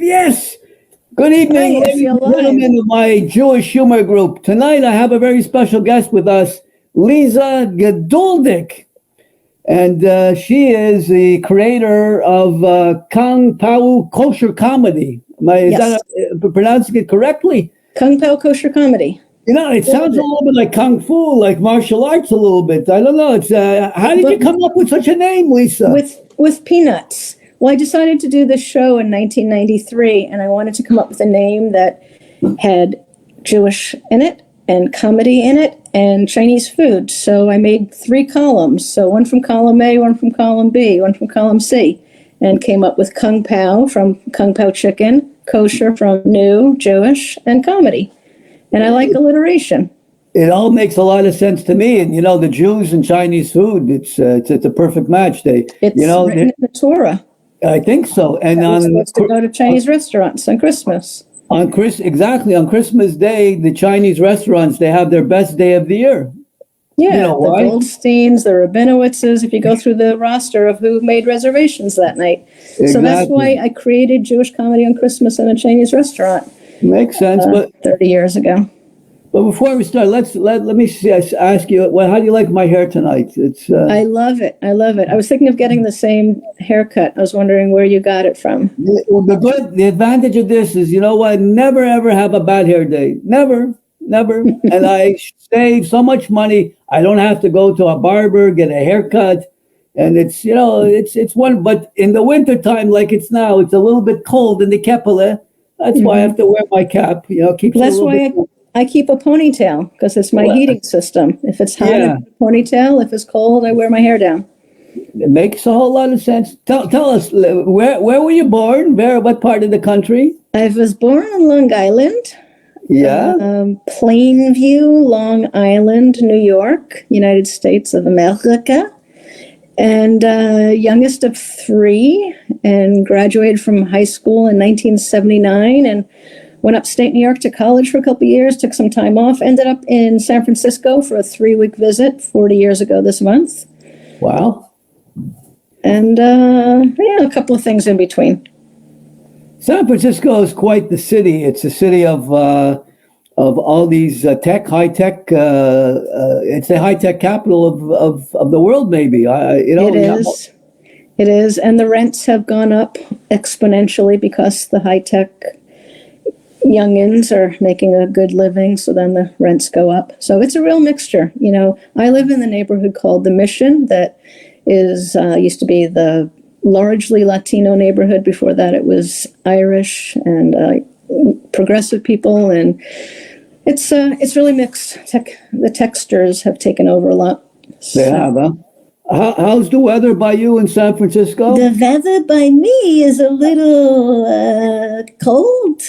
Yes. Good evening, Hi, I ladies feel and gentlemen of my Jewish humor group. Tonight I have a very special guest with us, Lisa Gelduldig. And she is the creator of Kung Pao Kosher Comedy. Is Yes. that pronouncing it correctly? Kung Pao Kosher Comedy. You know, it sounds a little bit like Kung Fu, like martial arts a little bit. I don't know. It's how did you come up with such a name, Lisa? With peanuts. Well, I decided to do this show in 1993, and I wanted to come up with a name that had Jewish in it and comedy in it and Chinese food. So I made 3 columns. So one from column A, one from column B, one from column C, and came up with Kung Pao from Kung Pao chicken, kosher from new, Jewish, and comedy. And I like alliteration. It all makes a lot of sense to me. And, you know, the Jews and Chinese food, it's a perfect match. It's written in the Torah. I think so. And we're supposed to go to Chinese restaurants on Christmas. Exactly. On Christmas Day, the Chinese restaurants, they have their best day of the year. Yeah, you know the why? Goldsteins, the Rabinowitzes, if you go through the roster of who made reservations that night. Exactly. So that's why I created Jewish comedy on Christmas in a Chinese restaurant. Makes sense. But 30 years ago. But before we start, let me ask you. Well, how do you like my hair tonight? I love it. I love it. I was thinking of getting the same haircut. I was wondering where you got it from. Well, the advantage of this is, you know what? Never ever have a bad hair day. Never. And I save so much money. I don't have to go to a barber, get a haircut, and it's one. But in the wintertime, like it's now, it's a little bit cold in the Kepele. That's why I have to wear my cap. You know, keeps That's it a little why bit. I keep a ponytail, because it's my heating system. If it's hot, I put a ponytail. If it's cold, I wear my hair down. It makes a whole lot of sense. Tell us, where were you born? What part of the country? I was born on Long Island. Yeah. Plainview, Long Island, New York, United States of America. And youngest of 3, and graduated from high school in 1979, and went upstate New York to college for a couple of years, took some time off, ended up in San Francisco for a 3-week visit 40 years ago this month. Wow. And a couple of things in between. San Francisco is quite the city. It's a city of all these high tech. It's the high tech capital of the world, maybe. It is, and the rents have gone up exponentially because the high tech youngins are making a good living, so then the rents go up. So it's a real mixture. You know, I live in the neighborhood called the Mission that is used to be the largely Latino neighborhood. Before that, it was Irish and progressive people, and it's really mixed. The textures have taken over a lot. They have, huh? How's the weather by you in San Francisco? The weather by me is a little cold,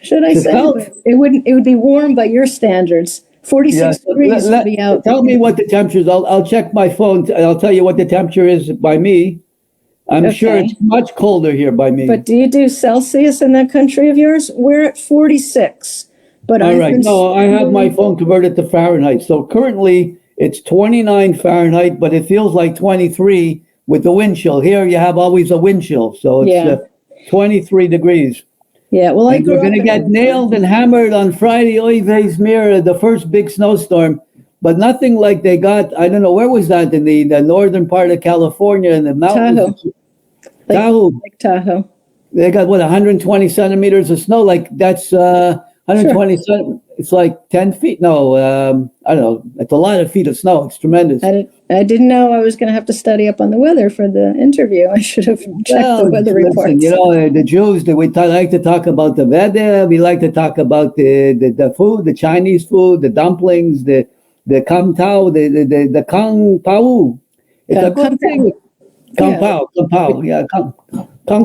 should I say? It would be warm by your standards. 46 degrees would be out. Tell me what the temperature is. I'll check my phone. I'll tell you what the temperature is by me. I'm sure it's much colder here by me. But do you do Celsius in that country of yours? We're at 46. But all right. No, I have my phone converted to Fahrenheit. So currently it's 29 Fahrenheit, but it feels like 23 with the wind chill. Here you have always a wind chill. So it's 23 degrees. Yeah, well, we're going to get nailed and hammered on Friday, Oy vey's mirror, the first big snowstorm. But nothing like they got, I don't know, where was that? In the northern part of California, in the mountains? Tahoe. Lake Tahoe. They got, 120 centimeters of snow? Like, that's 120 centimeters. It's like 10 feet. No, I don't know. It's a lot of feet of snow. It's tremendous. I didn't know I was going to have to study up on the weather for the interview. I should have checked the weather reports. You know, the Jews, like to talk about the weather. We like to talk about the food, the Chinese food, the dumplings, the Kung Pao, the Kung Pao. It's a good thing. Kung Pao. Yeah, Kung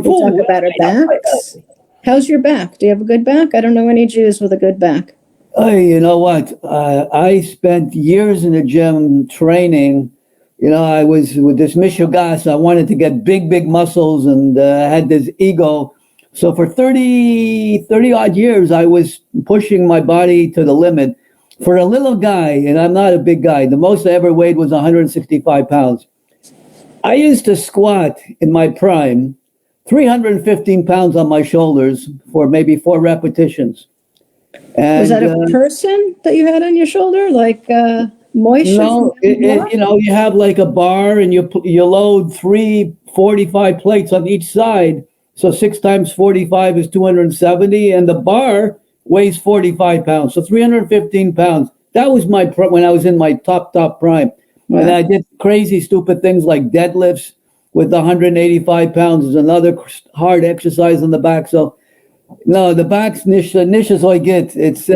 Fu. Talk about our backs. How's your back? Do you have a good back? I don't know any Jews with a good back. You know what? I spent years in the gym training. You know, I was with this Mishugas. I wanted to get big muscles, and I had this ego. So for 30 odd years, I was pushing my body to the limit. For a little guy, and I'm not a big guy, the most I ever weighed was 165 pounds. I used to squat in my prime 315 pounds on my shoulders for maybe 4 repetitions. And, Was that a person that you had on your shoulder, like Moishe? no, you have like a bar and you load 345 plates on each side. So 6 times 45 is 270, and the bar weighs 45 pounds. So 315 pounds. That was when I was in my top prime. Wow. And I did crazy, stupid things like deadlifts with 185 pounds. Is another hard exercise on the back. So no, the back's niche is I get. It's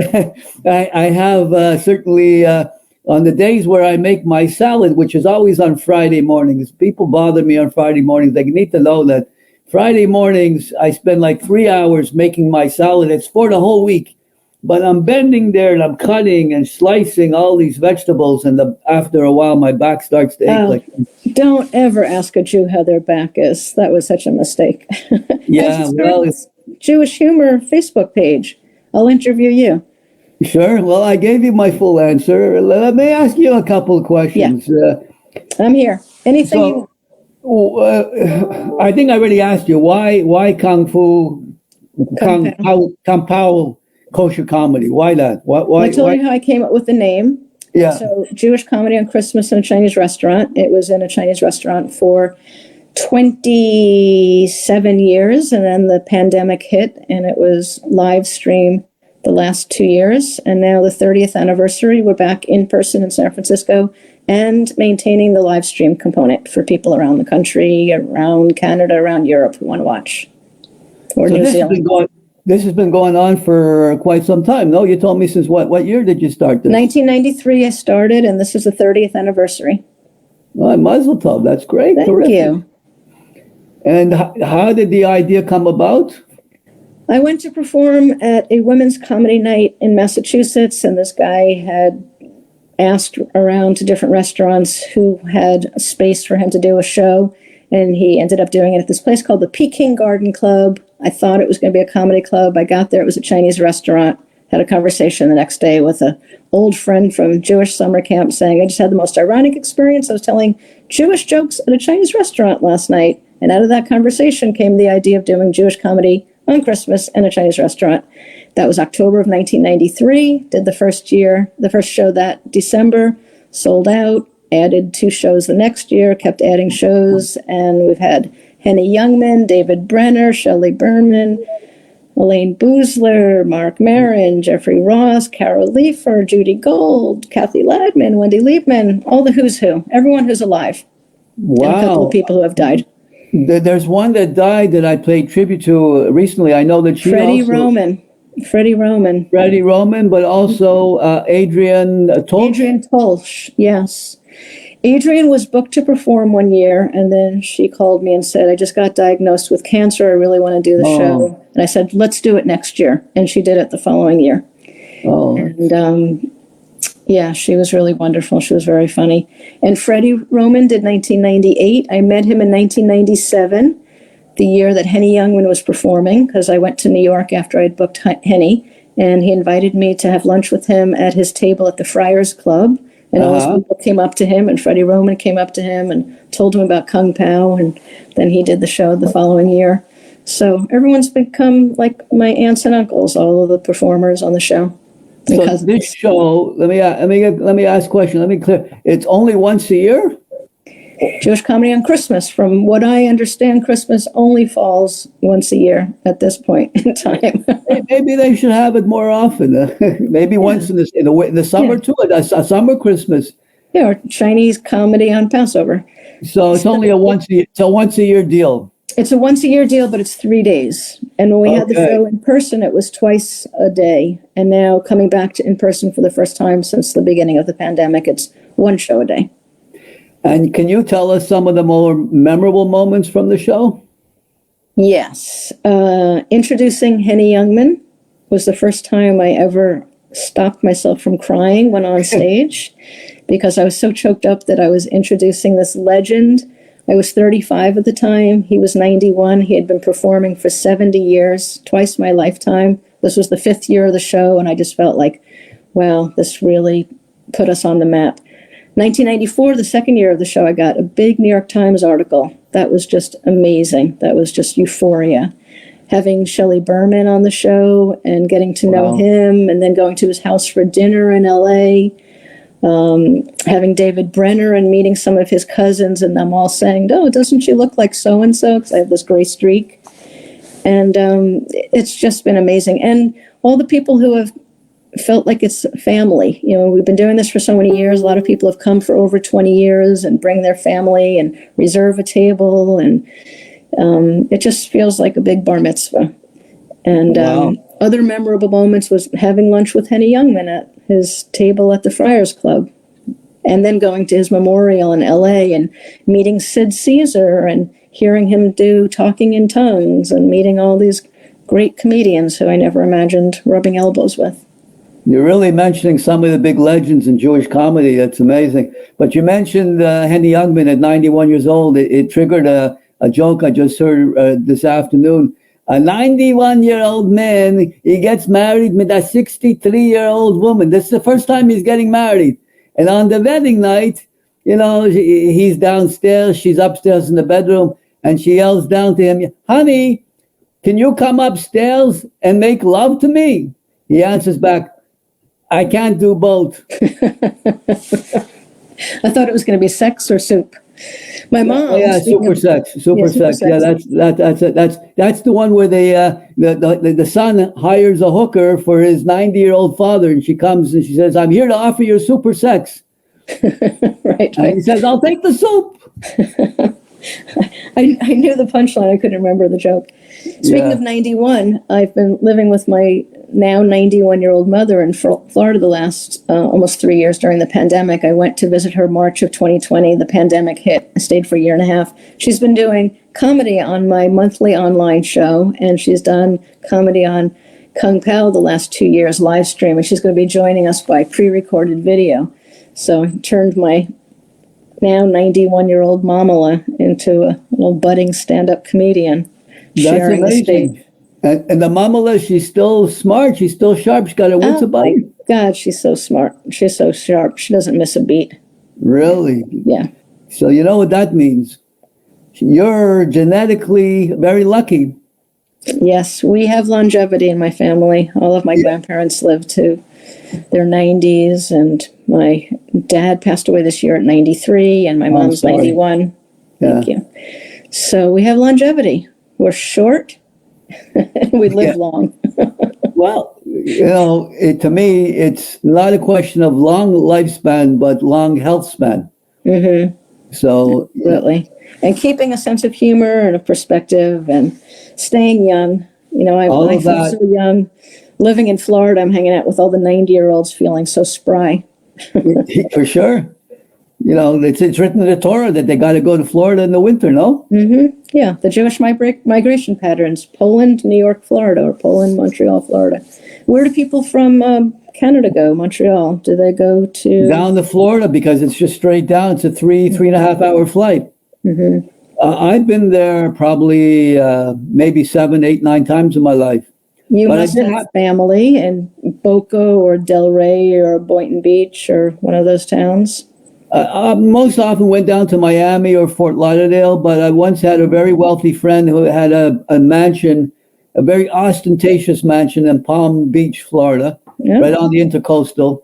I have certainly on the days where I make my salad, which is always on Friday mornings. People bother me on Friday mornings. They need to know that Friday mornings I spend like 3 hours making my salad. It's for the whole week, but I'm bending there and I'm cutting and slicing all these vegetables, and after a while my back starts to ache. Don't ever ask a Jew how their back is. That was such a mistake. Yeah, well, it's Jewish Humor Facebook page. I'll interview you. Sure. Well, I gave you my full answer. Let me ask you a couple of questions. Yeah. I'm here. Anything? I think I already asked you why Kung Pao Kosher Comedy. Why that? Why? I told you how I came up with the name. Yeah. So Jewish comedy on Christmas in a Chinese restaurant. It was in a Chinese restaurant for 27 years, and then the pandemic hit, and it was live stream the last 2 years, and now the 30th anniversary, we're back in person in San Francisco and maintaining the live stream component for people around the country, around Canada, around Europe who want to watch, or New Zealand. This has been going on for quite some time. No, you told me since what year did you start this? 1993 I started, and this is the 30th anniversary. Well, Mazel Tov. That's great. Thank Terrific. you. And how did the idea come about? I went to perform at a women's comedy night in Massachusetts, and this guy had asked around to different restaurants who had a space for him to do a show, and he ended up doing it at this place called the Peking Garden Club. I thought it was going to be a comedy club. I got there, it was a Chinese restaurant. Had a conversation the next day with an old friend from Jewish summer camp saying, I just had the most ironic experience. I was telling Jewish jokes at a Chinese restaurant last night, and out of that conversation came the idea of doing Jewish comedy on Christmas in a Chinese restaurant. That was October of 1993. Did the first show that December, sold out, added 2 shows the next year, kept adding shows, and we've had Henny Youngman, David Brenner, Shelley Berman, Elaine Boozler, Mark Maron, Jeffrey Ross, Carol Leifer, Judy Gold, Kathy Ladman, Wendy Liebman, all the who's who, everyone who's alive. Wow. And a couple of people who have died. There's one that died that I played tribute to recently. I know that she Freddie Roman, but also Adrian Tolsch. Adrian Tolsch, yes. Adrian was booked to perform one year, and then she called me and said, I just got diagnosed with cancer. I really want to do the show. And I said, let's do it next year. And she did it the following year. Oh. And yeah, she was really wonderful. She was very funny. And Freddie Roman did 1998. I met him in 1997, the year that Henny Youngman was performing, because I went to New York after I'd booked Henny, and he invited me to have lunch with him at his table at the Friars Club. And all those people came up to him, and Freddie Roman came up to him and told him about Kung Pao, and then he did the show the following year. So everyone's become like my aunts and uncles, all of the performers on the show. So this show, let me ask a question. Let me clear. It's only once a year? Jewish comedy on Christmas. From what I understand, Christmas only falls once a year at this point in time. Maybe they should have it more often. Maybe once in the summer too. A summer Christmas. Yeah, or Chinese comedy on Passover. So it's only a once a year deal. It's a once a year deal, but it's 3 days. And when we had the show in person, it was twice a day. And now coming back to in person for the first time since the beginning of the pandemic, it's 1 show a day. And can you tell us some of the more memorable moments from the show? Yes. Introducing Henny Youngman was the first time I ever stopped myself from crying when on stage because I was so choked up that I was introducing this legend. I was 35 at the time. He was 91. He had been performing for 70 years, twice my lifetime. This was the 5th year of the show, and I just felt like, wow, this really put us on the map. 1994, the 2nd year of the show, I got a big New York Times article that was just amazing. That was just euphoria. Having Shelley Berman on the show and getting to know him, and then going to his house for dinner in LA, having David Brenner and meeting some of his cousins and them all saying, "Oh, doesn't she look like so-and-so?" Because I have this gray streak. And it's just been amazing. And all the people who have felt like it's family. You know, we've been doing this for so many years. A lot of people have come for over 20 years and bring their family and reserve a table. And it just feels like a big bar mitzvah. And other memorable moments was having lunch with Henny Youngman at his table at the Friars Club. And then going to his memorial in LA and meeting Sid Caesar and hearing him do Talking in Tongues and meeting all these great comedians who I never imagined rubbing elbows with. You're really mentioning some of the big legends in Jewish comedy. That's amazing. But you mentioned Henny Youngman at 91 years old. It triggered a joke I just heard this afternoon. A 91-year-old man, he gets married with a 63-year-old woman. This is the first time he's getting married. And on the wedding night, you know, he's downstairs, she's upstairs in the bedroom, and she yells down to him, "Honey, can you come upstairs and make love to me?" He answers back, "I can't do both." I thought it was going to be sex or soup. My mom. Yeah, super sex. Yeah, that's the one where the son hires a hooker for his 90-year-old father, and she comes and she says, "I'm here to offer you super sex." Right. And he says, "I'll take the soup." I knew the punchline. I couldn't remember the joke. Speaking of 91, I've been living with my now 91-year-old mother in Florida the last almost 3 years during the pandemic. I went to visit her March of 2020. The pandemic hit. I stayed for a year and a half. She's been doing comedy on my monthly online show, and she's done comedy on Kung Pao the last 2 years, live stream, and she's going to be joining us by pre-recorded video. So I turned my now 91-year-old Mamala into a little budding stand-up comedian. That's amazing. And the Mamala, she's still smart. She's still sharp. She's got her wits about her. God, she's so smart. She's so sharp. She doesn't miss a beat. Really? Yeah. So you know what that means. You're genetically very lucky. Yes, we have longevity in my family. All of my grandparents lived to their 90s, and my dad passed away this year at 93, and my mom's 91. Thank you. So we have longevity. We're short. We live long. Well, you know, to me, it's not a question of long lifespan, but long health span. Mm-hmm. So, absolutely. And keeping a sense of humor and a perspective and staying young. You know, I feel so young. Living in Florida, I'm hanging out with all the 90-year-olds feeling so spry. For sure. You know, it's written in the Torah that they got to go to Florida in the winter, no? Mm-hmm. Yeah, the Jewish migration patterns, Poland, New York, Florida, or Poland, Montreal, Florida. Where do people from Canada go, Montreal? Do they go to... Down to Florida, because it's just straight down. It's a 3.5 hour flight. Mm-hmm. I've been there probably maybe 7, 8, 9 times in my life. You must have family in Boca or Delray or Boynton Beach or one of those towns. Most often went down to Miami or Fort Lauderdale, but I once had a very wealthy friend who had a mansion, a very ostentatious mansion in Palm Beach, Florida, right on the Intercoastal.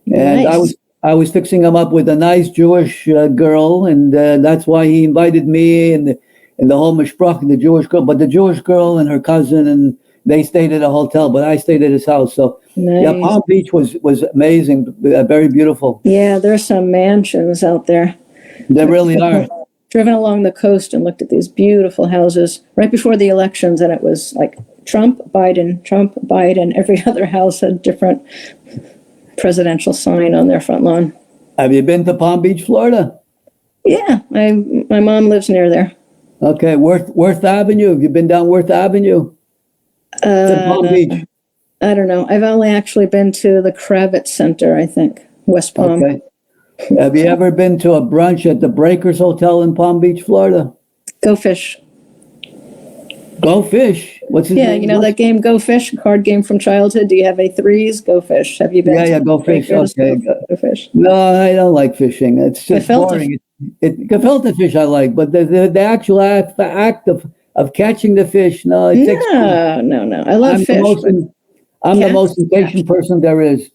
And nice. I was fixing him up with a nice Jewish girl, and that's why he invited me and the whole mishpach, the Jewish girl, but the Jewish girl and her cousin, and they stayed at a hotel, but I stayed at his house. So nice. Yeah, Palm Beach was amazing, very beautiful. Yeah, there's some mansions out there. There really are. Driven along the coast and looked at these beautiful houses right before the elections, and it was like Trump, Biden, Trump, Biden. Every other house had a different presidential sign on their front lawn. Have you been to Palm Beach, Florida? Yeah, my mom lives near there. Okay, Worth Avenue. Have you been down Worth Avenue? Palm Beach. I don't know. I've only actually been to the Kravitz Center, I think, West Palm. Okay. Have you ever been to a brunch at the Breakers Hotel in Palm Beach, Florida? Go Fish. Go Fish? What's his name? Yeah, you know that game, Go Fish, card game from childhood. Do you have any threes? Go Fish. Have you been? Yeah, Go Fish. Okay. Go Fish. No, I don't like fishing. It's just boring. Gefilte fish I like, but the actual act of catching the fish, no, it takes. No. I love I'm the fish, most but I'm the most cats, impatient person there is.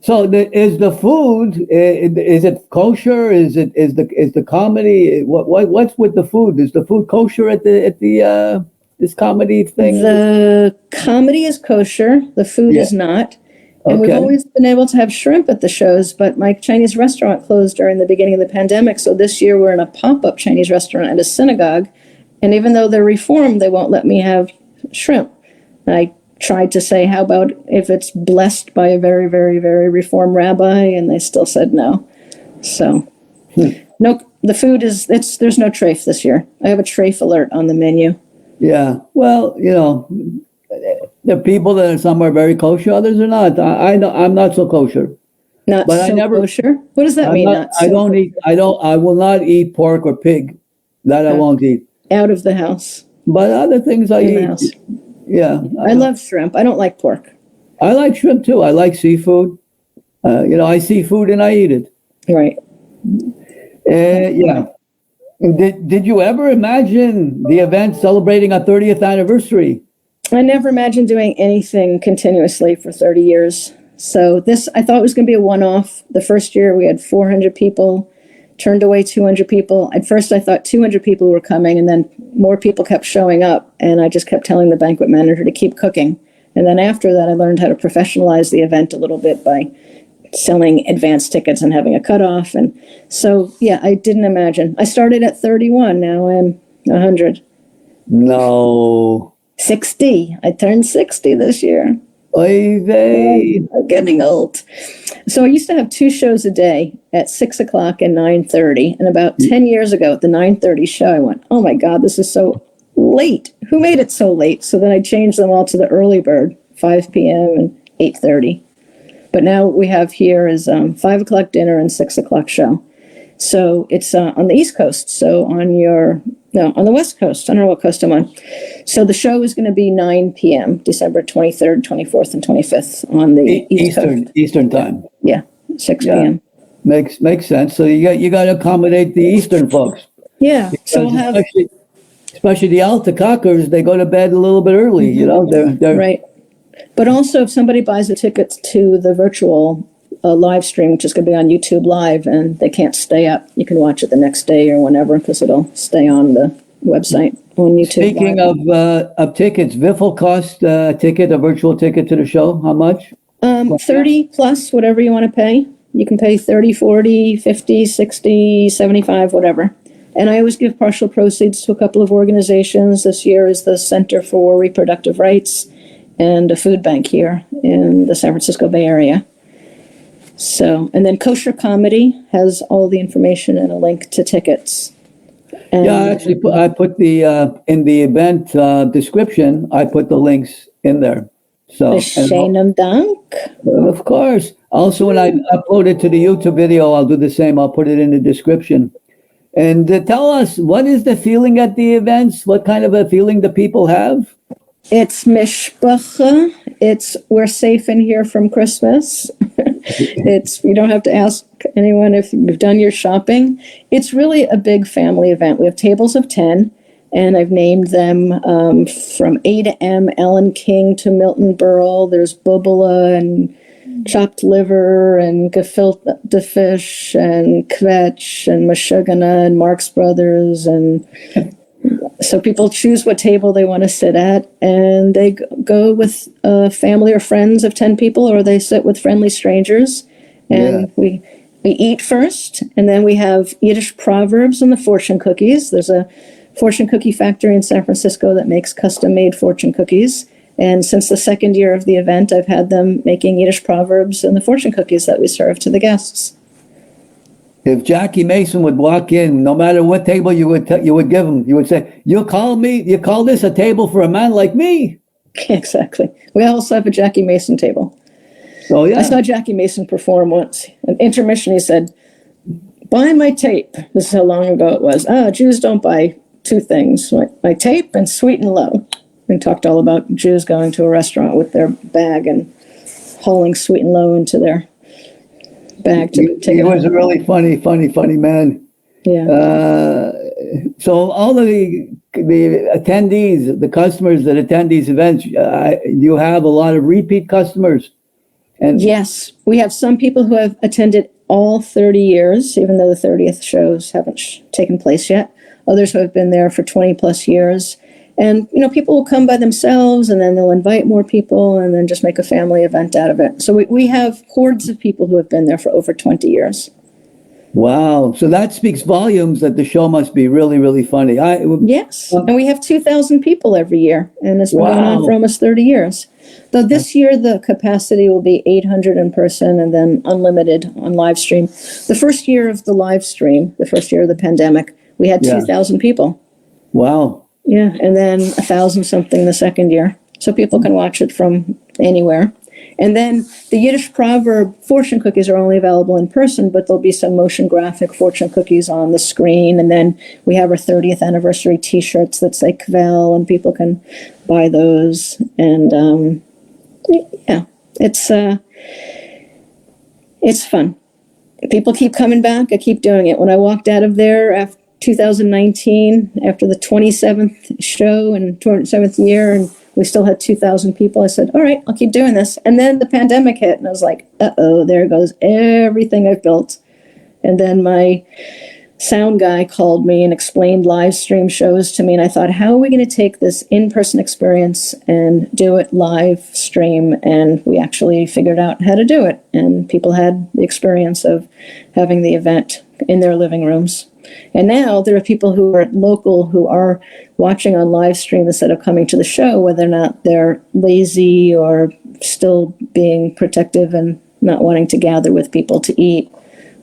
So is the food? Is it kosher? Is the comedy? What's with the food? Is the food kosher at the this comedy thing? the comedy is kosher. The food Yeah. is not. And we've Okay. always been able to have shrimp at the shows, but my Chinese restaurant closed during the beginning of the pandemic. So this year we're in a pop-up Chinese restaurant at a synagogue. And even though they're reformed, they won't let me have shrimp. I tried to say, how about if it's blessed by a very, very, very reformed rabbi? And they still said no. So, no, the food there's no treif this year. I have a treif alert on the menu. Yeah. Well, the people that are some are very kosher, others are not. I know I'm not so kosher, Not but I so never. kosher? What does that I'm mean, not. not I so don't eat. I don't. I will not eat pork or pig. That I won't eat. out of the house, But other things I in the eat. house? Yeah. I love shrimp. I don't like pork. I like shrimp too. I like seafood. I see food and I eat it. Right. Yeah. Did you ever imagine the event celebrating our 30th anniversary? I never imagined doing anything continuously for 30 years. So this, I thought it was going to be a one-off. The first year we had 400 people, turned away 200 people. At first I thought 200 people were coming, and then more people kept showing up. And I just kept telling the banquet manager to keep cooking. And then after that, I learned how to professionalize the event a little bit by selling advance tickets and having a cutoff. And so, yeah, I didn't imagine. I started at 31. Now I'm 100. No. 60. I turned 60 this year. Oy vey. I'm getting old. So I used to have two shows a day at 6 o'clock and 9:30. And about 10 years ago at the 9:30 show, I went, oh my God, this is so late. Who made it so late? So then I changed them all to the early bird, 5 p.m. and 8:30. But now what we have here is 5 o'clock dinner and 6 o'clock show. So it's on the East Coast. So on the West Coast. I don't know what coast I'm on. So the show is going to be 9 p.m., December 23rd, 24th, and 25th on the East Coast. Eastern time. Yeah, 6 p.m. Makes sense. So you got to accommodate the Eastern folks. Yeah. So we'll have especially the Alta Cockers, they go to bed a little bit early. They're right. But also, if somebody buys a ticket to the virtual live stream, which is going to be on YouTube Live, and they can't stay up, you can watch it the next day or whenever, because it'll stay on the website on YouTube. Speaking of tickets, Viffle cost a virtual ticket to the show. How much? 30 plus, whatever you want to pay. You can pay 30, 40, 50, 60, 75, whatever. And I always give partial proceeds to a couple of organizations. This year is the Center for Reproductive Rights and a food bank here in the San Francisco Bay Area. So, and then Kosher Comedy has all the information and a link to tickets. And Yeah, actually, I put in the event description, I put the links in there. So, Sheinem Dank. of course. Also, when I upload it to the YouTube video, I'll do the same. I'll put it in the description. And tell us, what is the feeling at the events? What kind of a feeling do people have? It's mishpacha. It's we're safe in here from Christmas. It's you don't have to ask anyone if you've done your shopping. It's really a big family event. We have tables of 10, and I've named them from A to M, Ellen King to Milton Berle. There's bubala and chopped liver and gefilte fish and kvetch and mashugana and Marx Brothers, and so people choose what table they want to sit at, and they go with family or friends of 10 people, or they sit with friendly strangers. And we eat first, and then we have Yiddish proverbs and the fortune cookies. There's a fortune cookie factory in San Francisco that makes custom-made fortune cookies. And since the second year of the event, I've had them making Yiddish proverbs and the fortune cookies that we serve to the guests. If Jackie Mason would walk in, no matter what table you would give him, you would say, you call this a table for a man like me? Exactly. We also have a Jackie Mason table. So, yeah. I saw Jackie Mason perform once. An intermission, he said, buy my tape. This is how long ago it was. Jews don't buy two things, my tape and sweet and low. And talked all about Jews going to a restaurant with their bag and hauling sweet and low into their bag to take it. He was a really funny man. Yeah. So all of the attendees, the customers that attend these events, you have a lot of repeat customers. And Yes, we have some people who have attended all 30 years, even though the 30th shows haven't taken place yet. Others who have been there for 20 plus years. And, people will come by themselves, and then they'll invite more people and then just make a family event out of it. So we have hordes of people who have been there for over 20 years. wow. So that speaks volumes that the show must be really, really funny. Yes. And we have 2,000 people every year, and it's been going on Wow. for almost 30 years. Though this year the capacity will be 800 in person and then unlimited on live stream. The first year of the live stream, the first year of the pandemic, we had Yeah. 2,000 people. Wow. Yeah, and then 1,000 something the second year. So people can watch it from anywhere. And then the Yiddish proverb fortune cookies are only available in person, but there'll be some motion graphic fortune cookies on the screen. And then we have our 30th anniversary T-shirts that say Kegel, and people can buy those. And yeah, it's fun. People keep coming back. I keep doing it. When I walked out of there after 2019, after the 27th show and 27th year, and we still had 2,000 people, I said, all right, I'll keep doing this. And then the pandemic hit, and I was like, uh-oh, there goes everything I've built. And then my sound guy called me and explained live stream shows to me, and I thought, how are we going to take this in-person experience and do it live stream? And we actually figured out how to do it, and people had the experience of having the event in their living rooms. And now there are people who are local who are watching on live stream instead of coming to the show, whether or not they're lazy or still being protective and not wanting to gather with people to eat,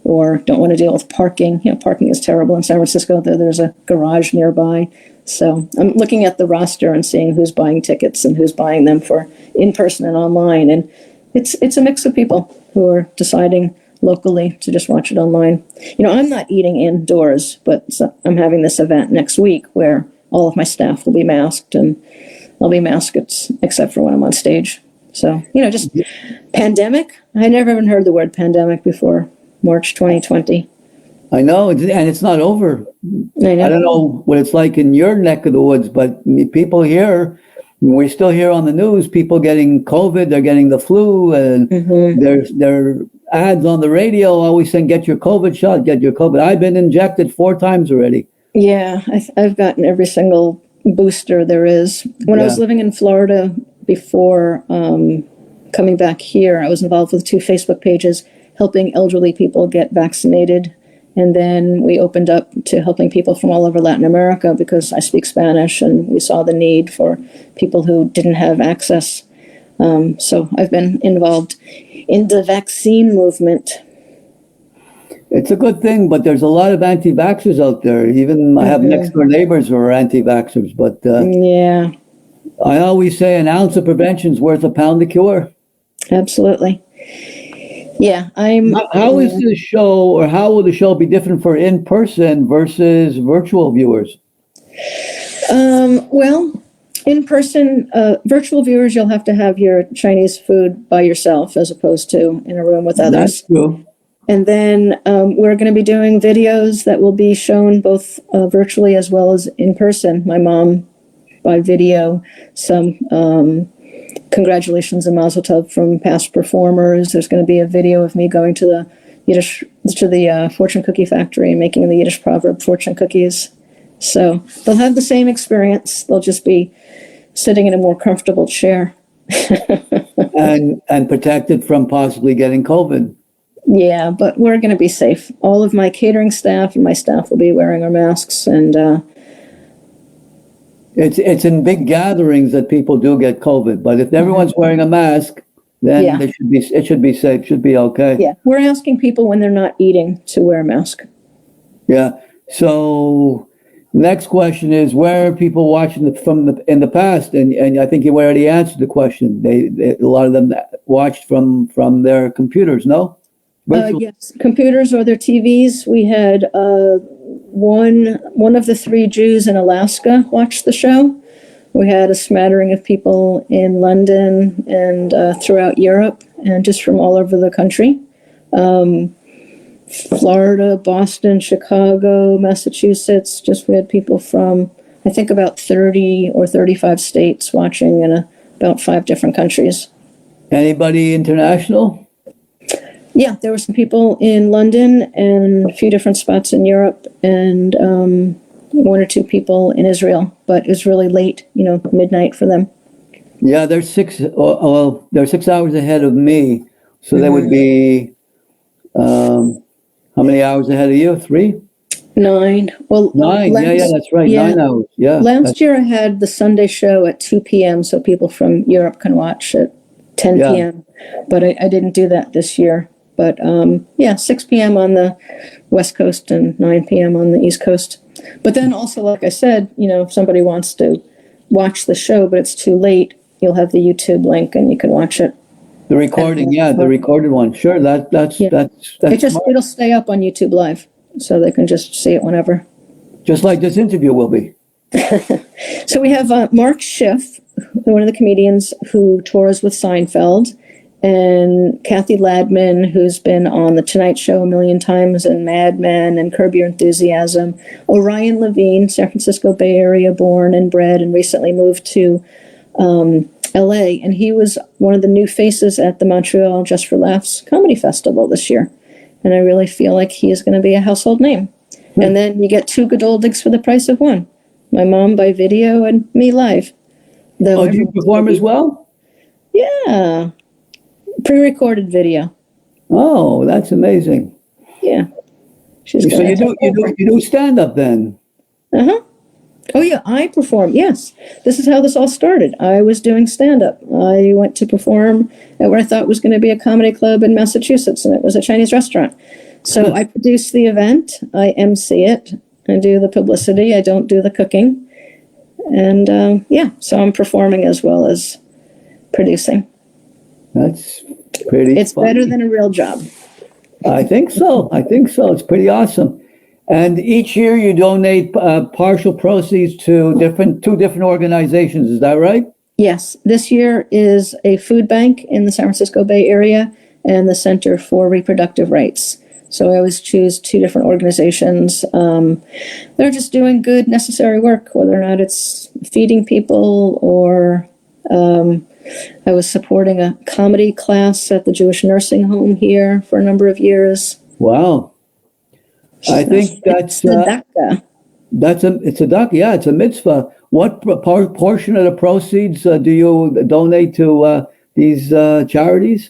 or don't want to deal with parking. Parking is terrible in San Francisco, though there's a garage nearby. So I'm looking at the roster and seeing who's buying tickets and who's buying them for in-person and online. And it's a mix of people who are deciding locally to just watch it online. I'm not eating indoors, but I'm having this event next week where all of my staff will be masked, and I'll be masked except for when I'm on stage. So, just pandemic. I never even heard the word pandemic before March 2020. I know, and it's not over. I know. I don't know what it's like in your neck of the woods, but people here, we still hear on the news people getting COVID, they're getting the flu, and there's ads on the radio always saying, get your COVID shot, get your COVID. I've been injected 4 times already. Yeah, I've gotten every single booster there is. When I was living in Florida before coming back here, I was involved with 2 Facebook pages helping elderly people get vaccinated. And then we opened up to helping people from all over Latin America because I speak Spanish, and we saw the need for people who didn't have access. So I've been involved in the vaccine movement. It's a good thing, but there's a lot of anti-vaxxers out there. Even I have next door neighbors who are anti-vaxxers. But yeah, I always say an ounce of prevention is worth a pound of cure. Absolutely. Yeah, How is the show, or how will the show be different for in-person versus virtual viewers? Well, in person, virtual viewers, you'll have to have your Chinese food by yourself as opposed to in a room with others. That's true. And then we're going to be doing videos that will be shown both virtually as well as in person. My mom by video, some congratulations and mazel tov from past performers. There's going to be a video of me going to the fortune cookie factory and making the Yiddish proverb fortune cookies. So they'll have the same experience. They'll just be sitting in a more comfortable chair. and protected from possibly getting COVID. Yeah, but we're going to be safe. All of my catering staff and my staff will be wearing our masks, and it's in big gatherings that people do get COVID. But if everyone's wearing a mask, then it should be safe. Should be okay. Yeah, we're asking people when they're not eating to wear a mask. Yeah. So next question is, where are people watching in the past? And I think you already answered the question. They a lot of them watched from their computers. No. Yes, computers or their TVs. We had one of the 3 Jews in Alaska watch the show. We had a smattering of people in London and throughout Europe, and just from all over the country. Florida, Boston, Chicago, Massachusetts. We had people from, I think, about 30 or 35 states watching in about 5 different countries. Anybody international? Yeah, there were some people in London and a few different spots in Europe, and 1 or 2 people in Israel, but it was really late, midnight for them. Yeah, they're 6 hours ahead of me. So they would be, how many hours ahead of you? 3? 9. Well, 9. Yeah, that's right. yeah. 9 hours. Yeah. Last year I had the Sunday show at 2 p.m. so people from Europe can watch at 10 Yeah. p.m. But I didn't do that this year. But 6 p.m. on the West Coast and 9 p.m. on the East Coast. But then also, like I said, if somebody wants to watch the show, but it's too late, you'll have the YouTube link and you can watch it. The recording, the recorded one. Sure, that's smart. It'll stay up on YouTube Live, so they can just see it whenever. Just like this interview will be. So we have Mark Schiff, one of the comedians who tours with Seinfeld, and Kathy Ladman, who's been on The Tonight Show a million times, and Mad Men, and Curb Your Enthusiasm. Orion Levine, San Francisco Bay Area born and bred, and recently moved to LA, and he was one of the new faces at the Montreal Just for Laughs Comedy Festival this year. And I really feel like he is going to be a household name. And then you get 2 Geduldigs for the price of 1. My mom by video and me live. Do you perform as well? Yeah. Pre-recorded video. Oh, that's amazing. Yeah. So you do stand-up then? Uh-huh. Oh, yeah, I perform. Yes. This is how this all started. I was doing stand-up. I went to perform at what I thought was going to be a comedy club in Massachusetts, and it was a Chinese restaurant. So I produce the event. I MC it. I do the publicity. I don't do the cooking. And, so I'm performing as well as producing. That's pretty It's funny. better than a real job. I think so. It's pretty awesome. And each year you donate partial proceeds to two different organizations. Is that right? Yes. This year is a food bank in the San Francisco Bay Area and the Center for Reproductive Rights. So I always choose 2 different organizations. They're just doing good, necessary work, whether or not it's feeding people or I was supporting a comedy class at the Jewish nursing home here for a number of years. Wow. I think it's a tzedakah. Yeah, it's a mitzvah. What portion of the proceeds do you donate to these charities?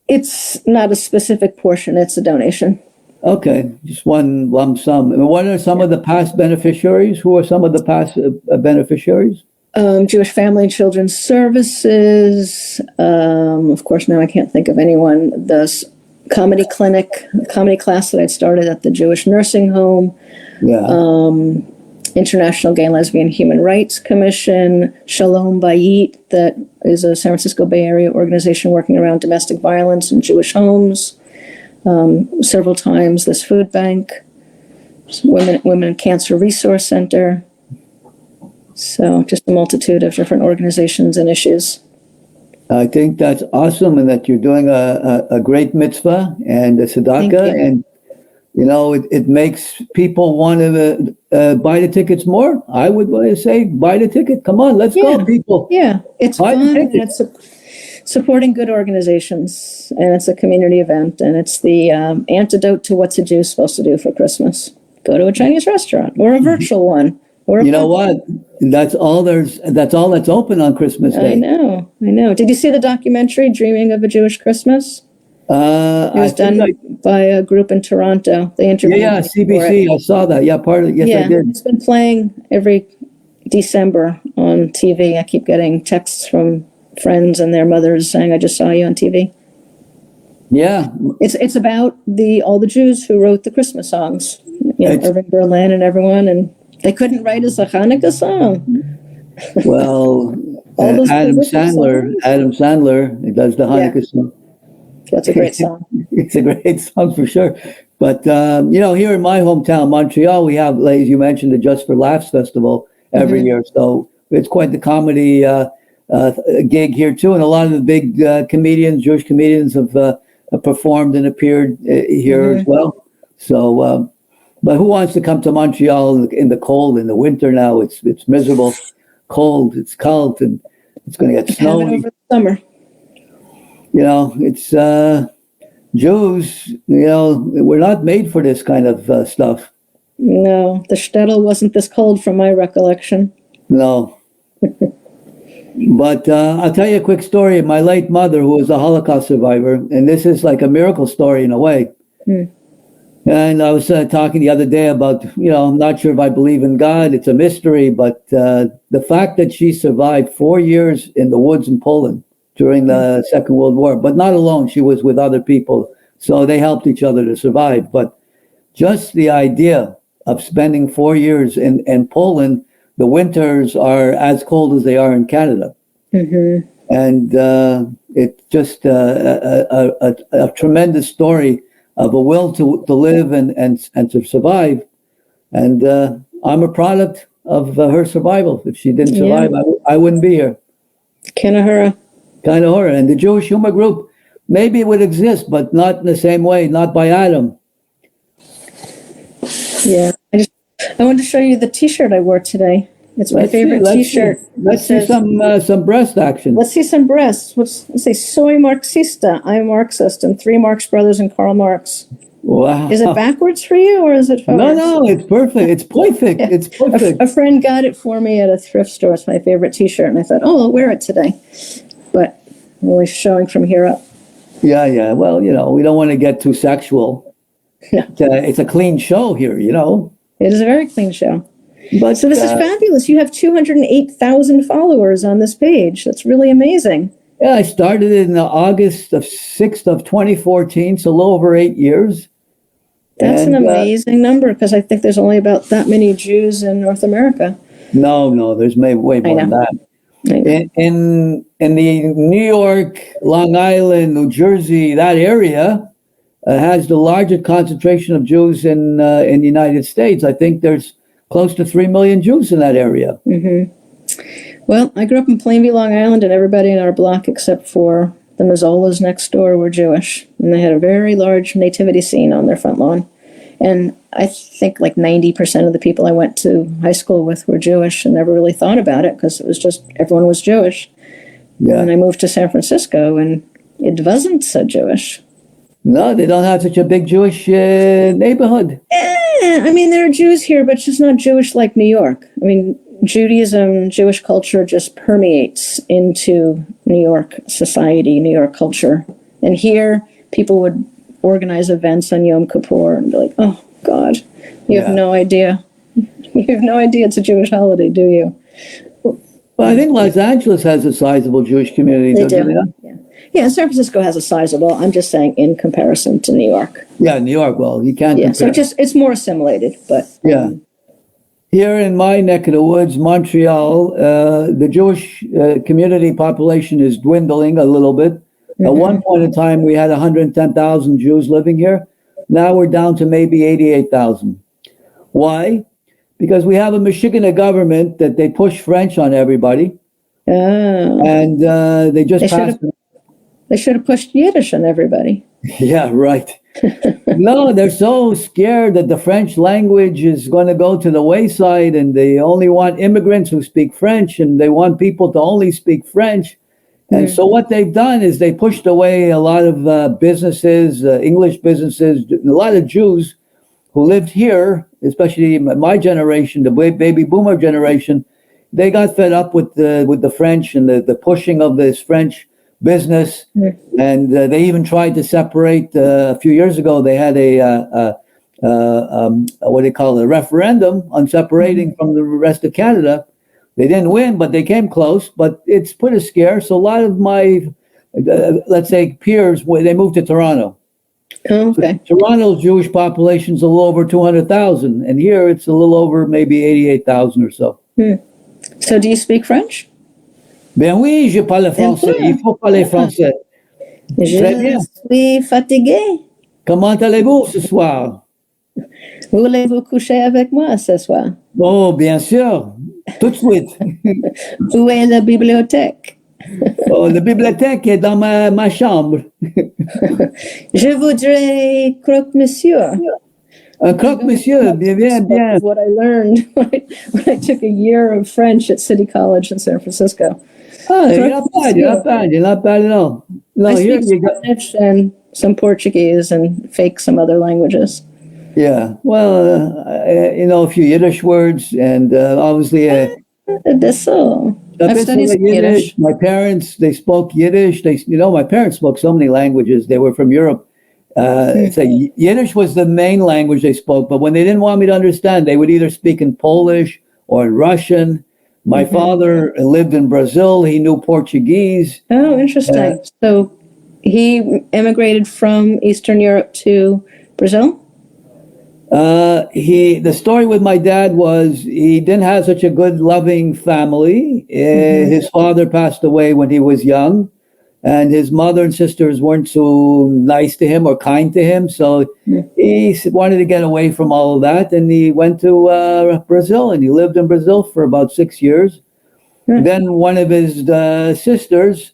It's not a specific portion. It's a donation. Okay, just one lump sum. And what are some of the past beneficiaries? Who are some of the past beneficiaries? Jewish Family and Children's Services. Of course, now I can't think of anyone. The comedy clinic, the comedy class that I'd started at the Jewish nursing home. Yeah. International Gay and Lesbian Human Rights Commission, Shalom Bayit, that is a San Francisco Bay Area organization working around domestic violence in Jewish homes. Several times this food bank, Women Cancer Resource Center. So just a multitude of different organizations and issues. I think that's awesome, and that you're doing a great mitzvah and a tzedakah, and it makes people want to buy the tickets more. I would say buy the ticket. Come on, let's go, people. Yeah, it's fun, and it's supporting good organizations, and it's a community event, and it's the antidote to what's a Jew supposed to do for Christmas. Go to a Chinese restaurant or a virtual one. You know what? That's all that's open on Christmas Day. I know. Did you see the documentary Dreaming of a Jewish Christmas? It was done by a group in Toronto. They interviewed. Yeah, CBC. I saw that. Yeah, part of it. Yes, I did. It's been playing every December on TV. I keep getting texts from friends and their mothers saying, "I just saw you on TV." Yeah, it's about all the Jews who wrote the Christmas songs. Irving Berlin and everyone, and they couldn't write us a Hanukkah song. Well, Adam Sandler does the Hanukkah song. That's a great song. It's a great song for sure. But, here in my hometown, Montreal, we have, as you mentioned, the Just for Laughs Festival every year. So it's quite the comedy gig here, too. And a lot of the big comedians, Jewish comedians, have performed and appeared here as well. So, but who wants to come to Montreal in the cold in the winter now? It's miserable, cold. It's cold, and it's going to get Have it snowy. over the summer. It's Jews. We're not made for this kind of stuff. No, the shtetl wasn't this cold from my recollection. No. But I'll tell you a quick story of my late mother, who was a Holocaust survivor, and this is like a miracle story in a way. And I was talking the other day about, I'm not sure if I believe in God. It's a mystery, but the fact that she survived 4 years in the woods in Poland during the Second World War, but not alone. She was with other people, so they helped each other to survive. But just the idea of spending 4 years in Poland, the winters are as cold as they are in Canada. And it's just a tremendous story of a will to live and to survive. And I'm a product of her survival. If she didn't survive, I wouldn't be here. Kinahura. And the Jewish humor group, maybe it would exist, but not in the same way, not by Adam. Yeah. I wanted to show you the T-shirt I wore today. It's my favorite T-shirt. Let's see some breast action. Let's see some breasts. Let's say, soy Marxista, I'm Marxist, and 3 Marx brothers and Karl Marx. Wow. Is it backwards for you, or is it forwards? No, it's perfect. It's perfect. Yeah. It's perfect. A friend got it for me at a thrift store. It's my favorite T-shirt, and I thought, I'll wear it today. But I'm only showing from here up. Yeah. Well, we don't want to get too sexual. No. It's a clean show here, It is a very clean show. But So this is fabulous. You have 208,000 followers on this page. That's really amazing. Yeah, I started in August 6th of 2014, so a little over 8 years. That's an amazing number, because I think there's only about that many Jews in North America. No, there's way more than that. In the New York, Long Island, New Jersey, that area has the largest concentration of Jews in the United States. I think there's close to 3 million Jews in that area. Well, I grew up in Plainview, Long Island, and everybody in our block except for the Mazzolas next door were Jewish. And they had a very large nativity scene on their front lawn. And I think like 90% of the people I went to high school with were Jewish, and never really thought about it because it was just everyone was Jewish. Yeah. And I moved to San Francisco, and it wasn't so Jewish. No, they don't have such a big Jewish neighborhood. I mean, there are Jews here, but just not Jewish like New York. I mean, Judaism, Jewish culture just permeates into New York society, New York culture. And here, people would organize events on Yom Kippur and be like, oh, God, you have no idea. You have no idea it's a Jewish holiday, do you? Well, I think Los Angeles has a sizable Jewish community. They do. Yeah, San Francisco has a sizable. I'm just saying in comparison to New York. Yeah, New York. Well, you can't. Yeah, compare. So it's more assimilated, but here in my neck of the woods, Montreal, the Jewish community population is dwindling a little bit. At one point in time, we had 110,000 Jews living here. Now we're down to maybe 88,000. Why? Because we have a Michigan government that they push French on everybody, and they just passed. They should have pushed Yiddish on everybody. Yeah, right. No, they're so scared that the French language is going to go to the wayside, and they only want immigrants who speak French, and they want people to only speak French. And so what they've done is they pushed away a lot of businesses, English businesses, a lot of Jews who lived here, especially my generation, the baby boomer generation. They got fed up with the French and the pushing of this French business, and they even tried to separate. A few years ago, they had what they call a referendum on separating from the rest of Canada. They didn't win, but they came close. But it's put a scare. So a lot of my, let's say, peers, they moved to Toronto. Oh, okay. So Toronto's Jewish population is a little over 200,000, and here it's a little over maybe 88,000 or so. So do you speak French? Ben oui, je parle français. Il faut parler français. Très bien. Je suis fatigué. Comment allez-vous ce soir? Voulez-vous coucher avec moi ce soir? Oh, bien sûr. Tout de suite. Où est la bibliothèque? Oh, la bibliothèque est dans ma chambre. Je voudrais croque-monsieur. Croque monsieur, bien, bien, bien. What I learned when I took a year of French at City College in San Francisco. Oh, you're Croque not bad. You're not monsieur. bad. You're not bad at all. No, I here speak you go. Spanish and some Portuguese and fake some other languages. Yeah. Well, a few Yiddish words, and obviously That's all. a I've bit studied of some Yiddish. Yiddish. My parents, they spoke Yiddish. My parents spoke so many languages. They were from Europe. So Yiddish was the main language they spoke, but when they didn't want me to understand, they would either speak in Polish or in Russian. My father lived in Brazil. He knew Portuguese. Oh, interesting. So he immigrated from Eastern Europe to Brazil? The story with my dad was he didn't have such a good, loving family. His father passed away when he was young, and his mother and sisters weren't so nice to him or kind to him. So he wanted to get away from all of that, and he went to Brazil, and he lived in Brazil for about 6 years. Then one of his sisters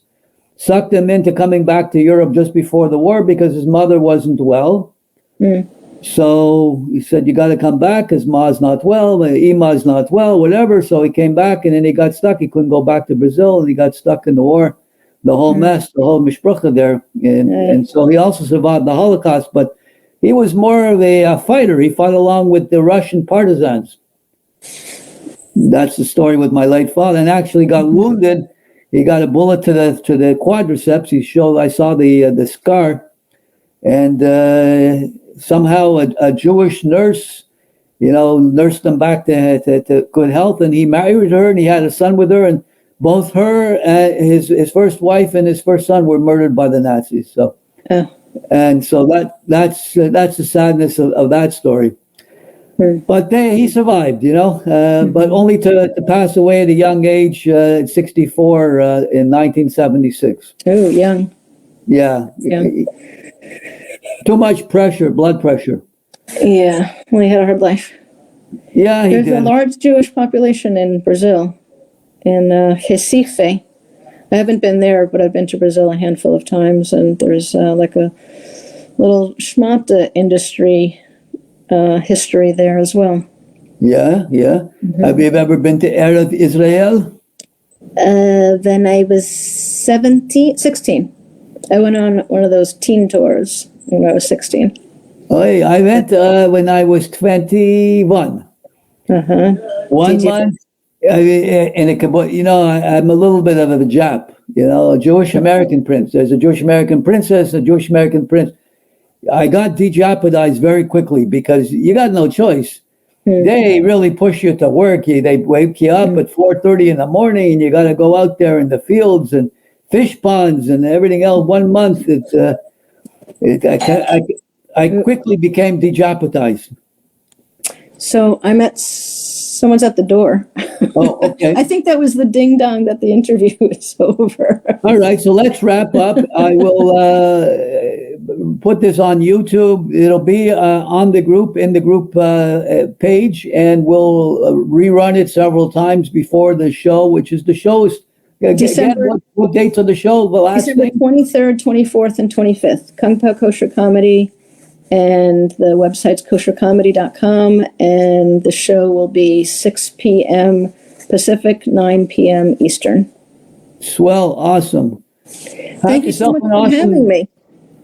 sucked him into coming back to Europe just before the war because his mother wasn't well. So he said, you got to come back because Ma's not well, Ima's not well, whatever. So he came back, and then he got stuck. He couldn't go back to Brazil, and he got stuck in the war, the whole mess, the whole mishpucha there. And so he also survived the Holocaust, but he was more of a fighter. He fought along with the Russian partisans. That's the story with my late father, and actually got wounded. He got a bullet to the quadriceps. I saw the scar, and somehow a Jewish nurse, nursed him back to good health, and he married her, and he had a son with her, and both her, his first wife, and his first son were murdered by the Nazis. So, and so that's the sadness of that story. But he survived, but only to pass away at a young age, at 64, in 1976. Oh, young. Yeah. Too much pressure, blood pressure. Yeah, well, he had a hard life. Yeah, he There's did. a large Jewish population in Brazil, in Recife. I haven't been there, but I've been to Brazil a handful of times, and there's like a little schmata industry history there as well. Yeah. Have you ever been to Eretz Israel? When I was 16. I went on one of those teen tours when I was 16. I went when I was 21. 1 month in a kibbutz. I'm a little bit of a Jap, a Jewish American prince. There's a Jewish American princess, a Jewish American prince. I got de-Japodized very quickly because you got no choice. They really push you to work. They wake you up at 4:30 in the morning, and you got to go out there in the fields and fish ponds and everything else. 1 month, I quickly became de-Japodized. So I'm someone's at the door. Oh, okay. I think that was the ding dong that the interview is over. All right, so let's wrap up. I will put this on YouTube. It'll be in the group page, and we'll rerun it several times before the show, which is the show's. December. What dates of the show? The last December 23rd, 24th, and 25th. Kung Pao Kosher Comedy, and the website's koshercomedy.com, and the show will be 6 p.m. Pacific, 9 p.m. Eastern. Swell, awesome. Thank you so much for having me.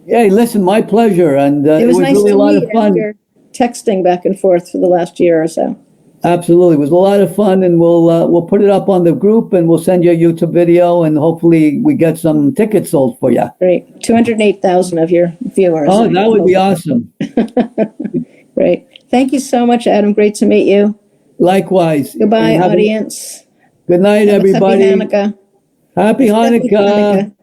Yeah, listen, my pleasure, and it was nice really to a lot meet of fun. After texting back and forth for the last year or so. Absolutely, it was a lot of fun, and we'll put it up on the group, and we'll send you a YouTube video, and hopefully we get some tickets sold for you. Great, 208,000 of your viewers. Oh, that would be awesome. Great, thank you so much, Adam. Great to meet you. Likewise. Goodbye, audience. Good night, everybody. Happy Hanukkah. Happy Hanukkah.